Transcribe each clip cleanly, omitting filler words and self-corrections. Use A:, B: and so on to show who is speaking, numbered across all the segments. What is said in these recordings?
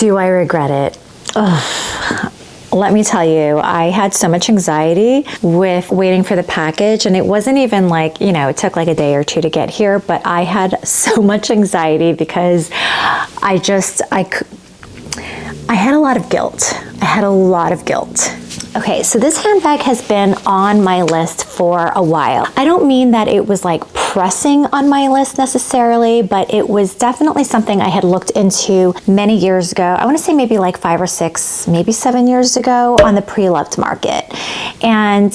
A: Do I regret it? Ugh. Let me tell you, I had so much anxiety with waiting for the package, and it wasn't even like, you know, it took like a day or two to get here, but I had so much anxiety because I had a lot of guilt. I had a lot of guilt. Okay, so this handbag has been on my list for a while. I don't mean that it was like pressing on my list necessarily, but it was definitely something I had looked into many years ago. I want to say maybe like 5 or 6, maybe 7 years ago on the pre-loved market. And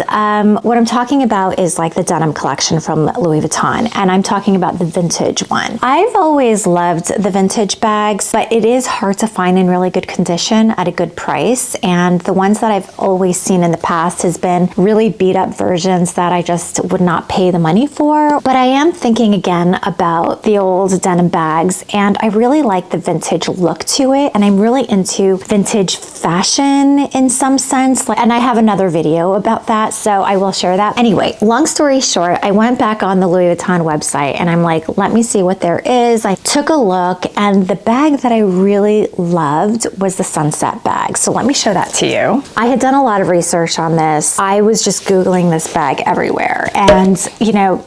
A: what I'm talking about is like the denim collection from Louis Vuitton, and I'm talking about the vintage one. I've always loved the vintage bags, but it is hard to find in really good condition at a good price. And the ones that I've always seen in the past has been really beat up versions that I just would not pay the money for. But I am thinking again about the old denim bags, and I really like the vintage look to it, and I'm really into vintage fashion in some sense, and I have another video about that, so I will share that. Anyway, long story short, I went back on the Louis Vuitton website and I'm like, let me see what there is. I took a look, and the bag that I really loved was the sunset bag. So let me show that to you. I had done a lot of research on this. I was just Googling this bag everywhere, and you know,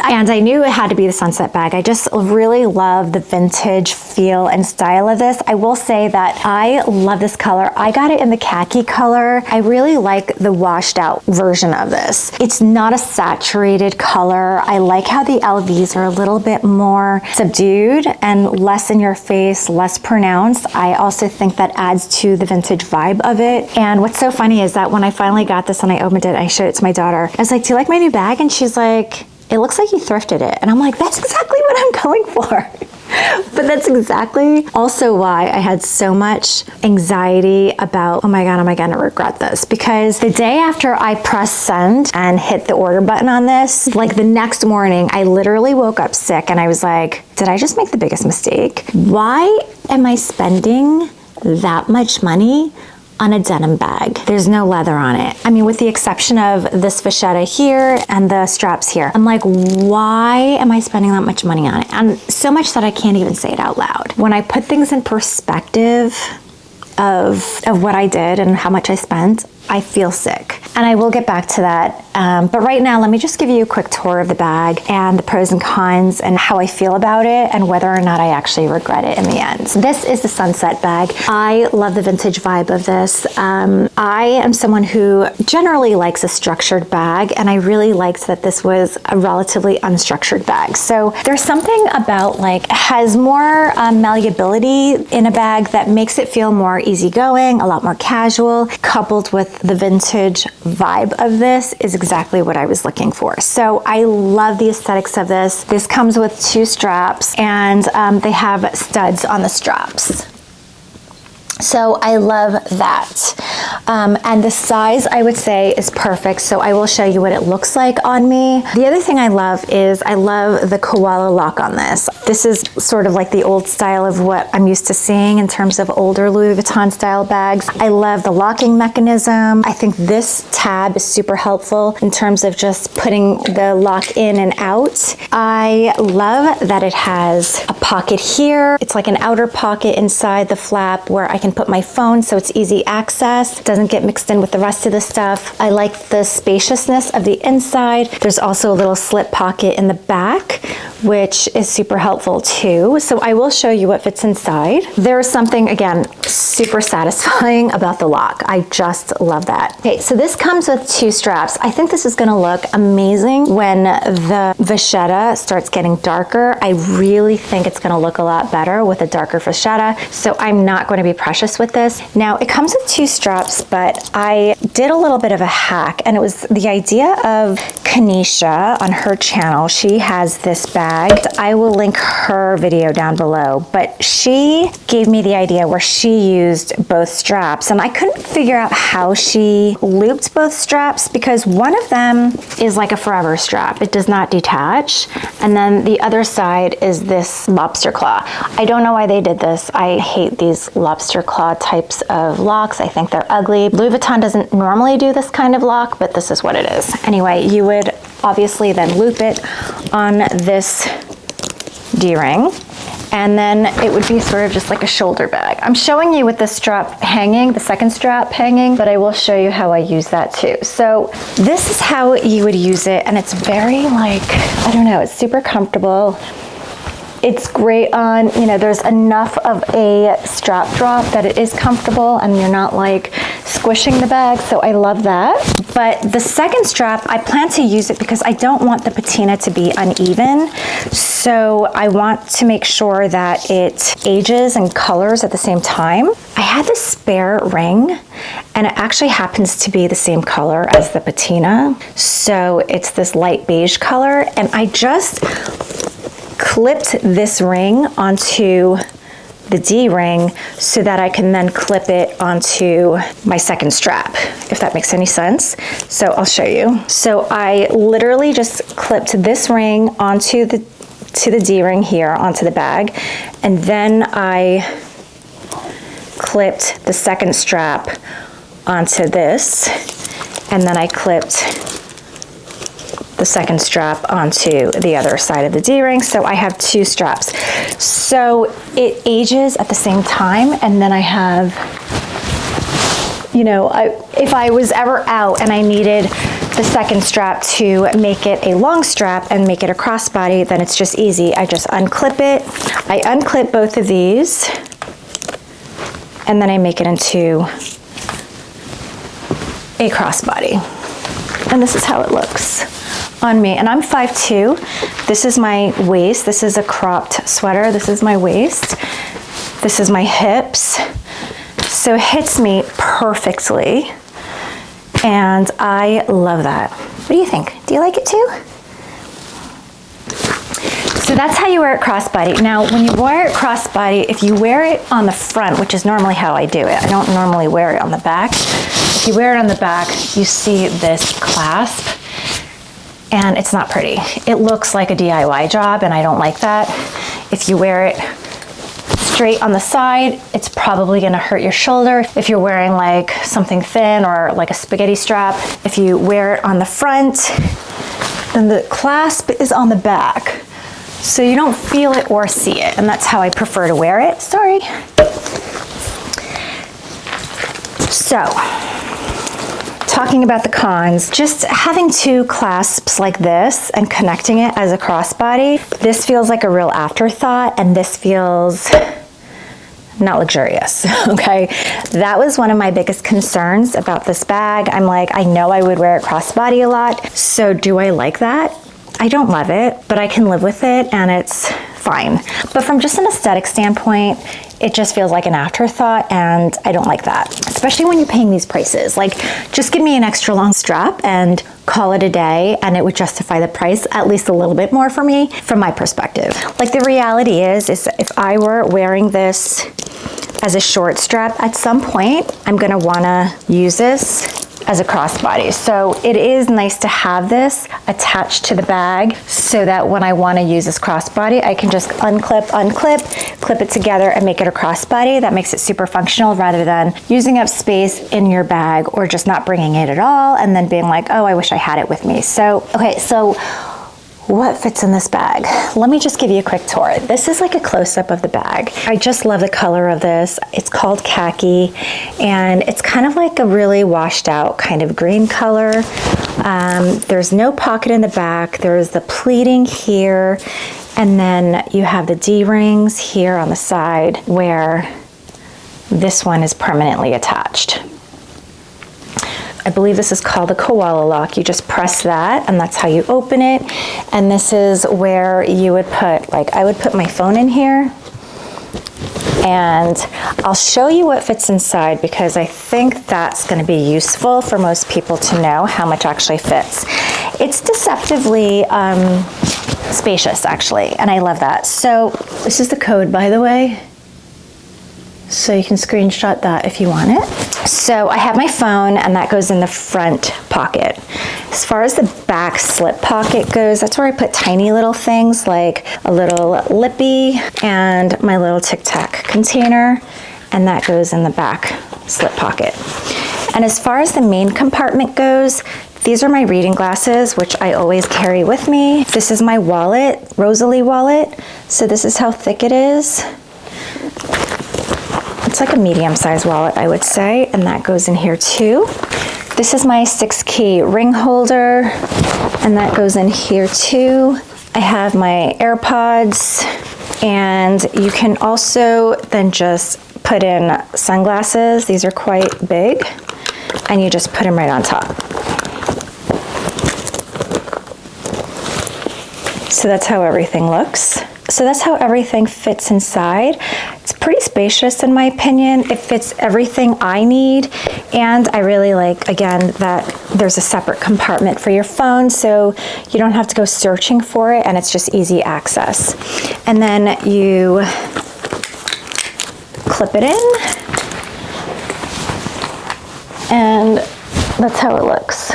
A: and I knew it had to be the sunset bag. I just really love the vintage feel and style of this. I will say that I love this color. I got it in the khaki color. I really like the washed out version of this. It's not a saturated color. I like how the LVs are a little bit more subdued and less in your face, less pronounced. I also think that adds to the vintage vibe of it. And what's so funny is that when I finally got this and I opened it, I showed it to my daughter. I was like, do you like my new bag? And she's like, it looks like you thrifted it. And I'm like, that's exactly what I'm going for. But that's exactly also why I had so much anxiety about, oh my God, am I gonna regret this? Because the day after I pressed send and hit the order button on this, like the next morning, I literally woke up sick and I was like, did I just make the biggest mistake? Why am I spending that much money on a denim bag? There's no leather on it. I mean, with the exception of this vachetta here and the straps here. I'm like, why am I spending that much money on it? And so much that I can't even say it out loud. When I put things in perspective of what I did and how much I spent, I feel sick. And I will get back to that. But right now, let me just give you a quick tour of the bag and the pros and cons and how I feel about it and whether or not I actually regret it in the end. This is the sunset bag. I love the vintage vibe of this. I am someone who generally likes a structured bag, and I really liked that this was a relatively unstructured bag. So there's something about like, has more malleability in a bag that makes it feel more easygoing, a lot more casual, coupled with the vintage vibe of this is exactly what I was looking for. So I love the aesthetics of this. This comes with 2 straps, and they have studs on the straps. So I love that. And the size, I would say, is perfect. So I will show you what it looks like on me. The other thing I love is I love the koala lock on this. This is sort of like the old style of what I'm used to seeing in terms of older Louis Vuitton style bags. I love the locking mechanism. I think this tab is super helpful in terms of just putting the lock in and out. I love that it has a pocket here. It's like an outer pocket inside the flap where I can put my phone, so it's easy access. It doesn't get mixed in with the rest of the stuff. I like the spaciousness of the inside. There's also a little slip pocket in the back, which is super helpful too. So I will show you what fits inside. There's something, again, super satisfying about the lock. I just love that. Okay, so this comes with 2 straps. I think this is gonna look amazing when the vachetta starts getting darker. I really think it's gonna look a lot better with a darker vachetta. So I'm not gonna be precious with this. Now, it comes with 2 straps, but I did a little bit of a hack, and it was the idea of Kanisha on her channel. She has this bag. I will link her video down below, but she gave me the idea where she used both straps, and I couldn't figure out how she looped both straps because one of them is like a forever strap. It does not detach, and then the other side is this lobster claw. I don't know why they did this. I hate these lobster claw types of locks. I think they're ugly. Louis Vuitton doesn't normally do this kind of lock, but this is what it is. Anyway, you would obviously then loop it on this D-ring, and then it would be sort of just like a shoulder bag. I'm showing you with the strap hanging, the second strap hanging, but I will show you how I use that too. So this is how you would use it, and it's very like, I don't know, it's super comfortable. It's great on, you know, there's enough of a strap drop that it is comfortable and you're not like squishing the bag, so I love that. But the second strap, I plan to use it because I don't want the patina to be uneven. So I want to make sure that it ages and colors at the same time. I had this spare ring and it actually happens to be the same color as the patina. So it's this light beige color, and I just clipped this ring onto the D-ring so that I can then clip it onto my second strap, if that makes any sense. So I'll show you. So I literally just clipped this ring onto the D-ring here onto the bag, and then I clipped the second strap onto this, and then I clipped the second strap onto the other side of the D-ring. So I have two straps. So it ages at the same time, and then I have, you know, if I was ever out and I needed the second strap to make it a long strap and make it a crossbody, then it's just easy. I just unclip it. I unclip both of these, and then I make it into a crossbody. And this is how it looks on me. And I'm 5'2". This is my waist. This is a cropped sweater. This is my waist. This is my hips. So it hits me perfectly. And I love that. What do you think? Do you like it too? So that's how you wear it crossbody. Now, when you wear it crossbody, if you wear it on the front, which is normally how I do it, I don't normally wear it on the back. If you wear it on the back, you see this clasp, and it's not pretty. It looks like a DIY job, and I don't like that. If you wear it straight on the side, it's probably gonna hurt your shoulder. If you're wearing like something thin or like a spaghetti strap, if you wear it on the front, then the clasp is on the back. So you don't feel it or see it, and that's how I prefer to wear it. Sorry. So, talking about the cons, just having two clasps like this and connecting it as a crossbody, this feels like a real afterthought, and this feels not luxurious, okay? That was one of my biggest concerns about this bag. I'm like, I know I would wear it crossbody a lot, so do I like that? I don't love it, but I can live with it and it's fine. But from just an aesthetic standpoint, it just feels like an afterthought, and I don't like that, especially when you're paying these prices. Like, just give me an extra long strap and call it a day, and it would justify the price at least a little bit more for me, from my perspective. Like, the reality is if I were wearing this as a short strap, at some point, I'm gonna wanna use this as a crossbody. So it is nice to have this attached to the bag so that when I want to use this crossbody, I can just unclip, clip it together and make it a crossbody. That makes it super functional rather than using up space in your bag or just not bringing it at all and then being like, oh, I wish I had it with me. So, okay, so what fits in this bag? Let me just give you a quick tour. This is like a close-up of the bag. I just love the color of this. It's called khaki, and it's kind of like a really washed out kind of green color. There's no pocket in the back. There's the pleating here, and then you have the D-rings here on the side where this one is permanently attached. I believe this is called the koala lock. You just press that and that's how you open it. And this is where you would put, like, I would put my phone in here, and I'll show you what fits inside because I think that's going to be useful for most people to know how much actually fits. It's deceptively spacious actually, and I love that. So this is the code, by the way. So you can screenshot that if you want it. So I have my phone, and that goes in the front pocket. As far as the back slip pocket goes, that's where I put tiny little things like a little lippy and my little Tic Tac container, and that goes in the back slip pocket. And as far as the main compartment goes, These are my reading glasses, which I always carry with me. This is my wallet, Rosalie wallet. So this is how thick it is. It's like a medium-sized wallet, I would say, and that goes in here too. This is my 6-key ring holder, and that goes in here too. I have my AirPods, and you can also then just put in sunglasses. These are quite big, and you just put them right on top. So that's how everything looks. So that's how everything fits inside. It's pretty spacious in my opinion. It fits everything I need. And I really like, again, that there's a separate compartment for your phone, so you don't have to go searching for it, and it's just easy access. And then you clip it in, and that's how it looks.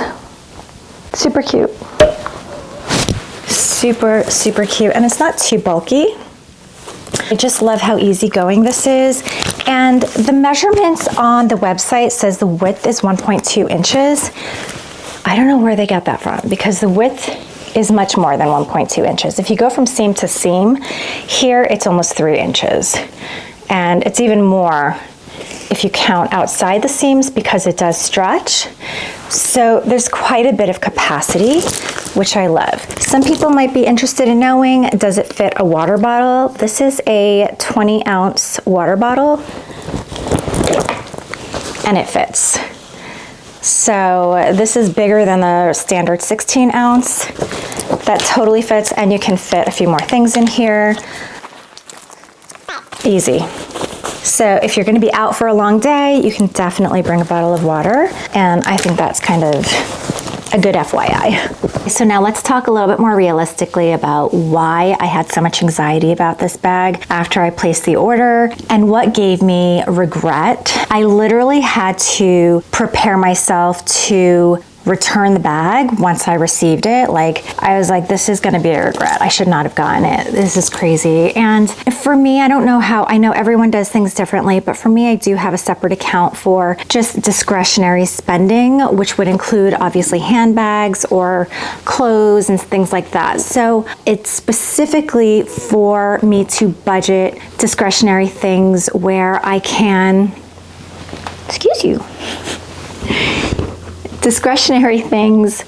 A: Super cute. Super, super cute, and it's not too bulky. I just love how easygoing this is. And the measurements on the website says the width is 1.2 inches. I don't know where they got that from, because the width is much more than 1.2 inches. If you go from seam to seam, here it's almost 3 inches. And it's even more if you count outside the seams, because it does stretch. So there's quite a bit of capacity, which I love. Some people might be interested in knowing, does it fit a water bottle? This is a 20-ounce water bottle, and it fits. So this is bigger than the standard 16-ounce. That totally fits, and you can fit a few more things in here. Easy. So if you're going to be out for a long day, you can definitely bring a bottle of water, and I think that's kind of a good FYI. So now let's talk a little bit more realistically about why I had so much anxiety about this bag after I placed the order and what gave me regret. I literally had to prepare myself to return the bag once I received it. Like, I was like, this is gonna be a regret. I should not have gotten it. This is crazy. And for me, I don't know how, I know everyone does things differently, but for me, I do have a separate account for just discretionary spending, which would include obviously handbags or clothes and things like that. So it's specifically for me to budget discretionary things where I can, excuse you, discretionary things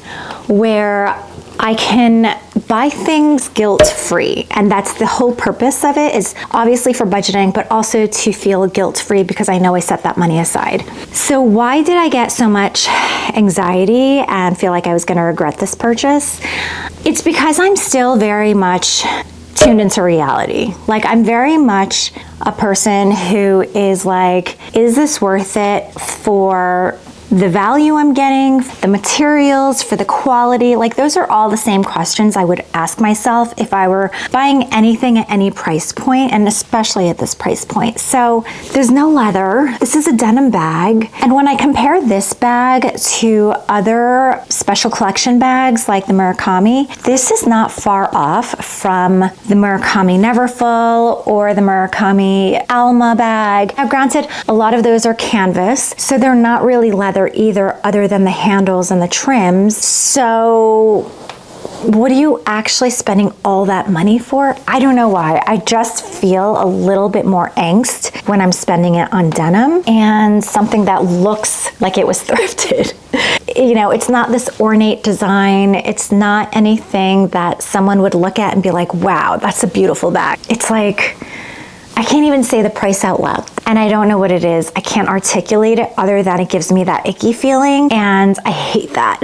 A: where I can buy things guilt-free. And that's the whole purpose of it, is obviously for budgeting, but also to feel guilt-free because I know I set that money aside. So why did I get so much anxiety and feel like I was gonna regret this purchase? It's because I'm still very much tuned into reality. Like, I'm very much a person who is like, is this worth it for the value I'm getting, the materials, for the quality? Like, those are all the same questions I would ask myself if I were buying anything at any price point, and especially at this price point. So there's no leather. This is a denim bag. And when I compare this bag to other special collection bags like the Murakami, this is not far off from the Murakami Neverfull or the Murakami Alma bag. Now granted, a lot of those are canvas, so they're not really leather either, other than the handles and the trims. So what are you actually spending all that money for? I don't know why. I just feel a little bit more angst when I'm spending it on denim and something that looks like it was thrifted. You know, it's not this ornate design. It's not anything that someone would look at and be like, wow, that's a beautiful bag. It's like, I can't even say the price out loud, and I don't know what it is. I can't articulate it other than it gives me that icky feeling, and I hate that.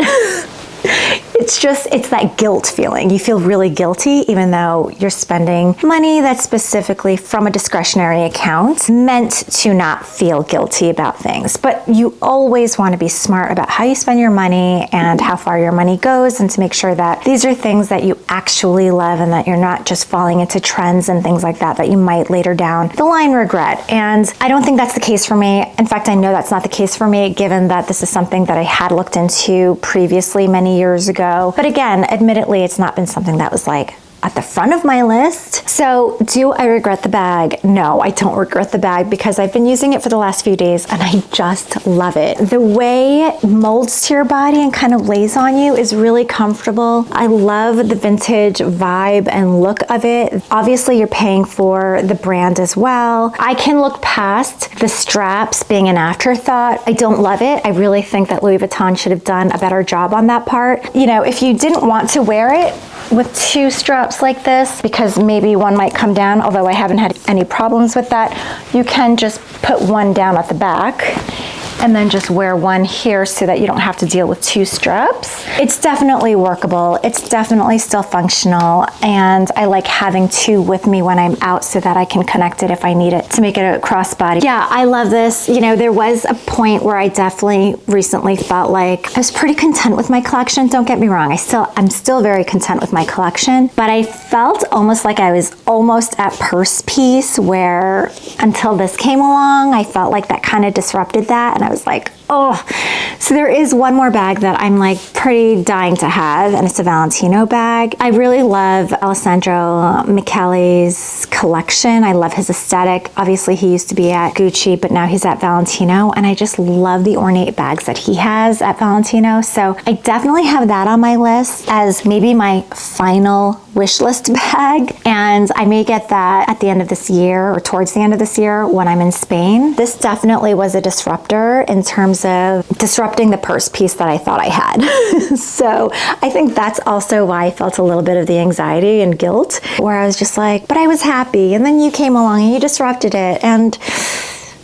A: It's that guilt feeling. You feel really guilty even though you're spending money that's specifically from a discretionary account meant to not feel guilty about things. But you always want to be smart about how you spend your money and how far your money goes, and to make sure that these are things that you actually love and that you're not just falling into trends and things like that you might later down the line regret. And I don't think that's the case for me. In fact, I know that's not the case for me, given that this is something that I had looked into previously many years ago. But again, admittedly, it's not been something that was like at the front of my list. So do I regret the bag? No, I don't regret the bag because I've been using it for the last few days and I just love it. The way it molds to your body and kind of lays on you is really comfortable. I love the vintage vibe and look of it. Obviously, you're paying for the brand as well. I can look past the straps being an afterthought. I don't love it. I really think that Louis Vuitton should have done a better job on that part. You know, if you didn't want to wear it with two straps like this, because maybe one might come down, although I haven't had any problems with that, you can just put one down at the back and then just wear one here so that you don't have to deal with two straps. It's definitely workable. It's definitely still functional. And I like having two with me when I'm out so that I can connect it if I need it to make it a crossbody. Yeah, I love this. You know, there was a point where I definitely recently felt like I was pretty content with my collection. Don't get me wrong. I'm still very content with my collection, but I felt almost like I was almost at purse piece, where until this came along, I felt like that kind of disrupted that. And I was like, oh. So there is one more bag that I'm like pretty dying to have, and it's a Valentino bag. I really love Alessandro Michele's collection. I love his aesthetic. Obviously, he used to be at Gucci, but now he's at Valentino, and I just love the ornate bags that he has at Valentino. So I definitely have that on my list as maybe my final wish list bag, and I may get that at the end of this year or towards the end of this year when I'm in Spain. This definitely was a disruptor in terms of disrupting the purse piece that I thought I had. So I think that's also why I felt a little bit of the anxiety and guilt, where I was just like, but I was happy, and then you came along and you disrupted it, and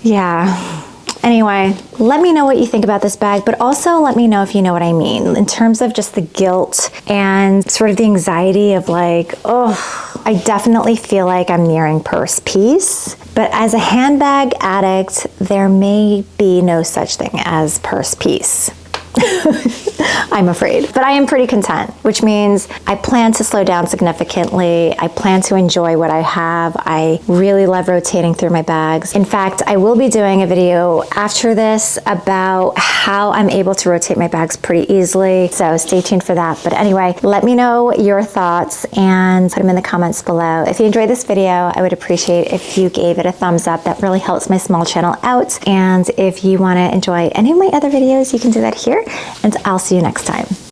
A: yeah. Anyway, let me know what you think about this bag, but also let me know if you know what I mean in terms of just the guilt and sort of the anxiety of like, oh, I definitely feel like I'm nearing purse piece. But as a handbag addict, there may be no such thing as purse piece. I'm afraid. But I am pretty content, which means I plan to slow down significantly. I plan to enjoy what I have. I really love rotating through my bags. In fact, I will be doing a video after this about how I'm able to rotate my bags pretty easily. So stay tuned for that. But anyway, let me know your thoughts and put them in the comments below. If you enjoyed this video, I would appreciate if you gave it a thumbs up. That really helps my small channel out. And if you want to enjoy any of my other videos, you can do that here. And I'll see you next time.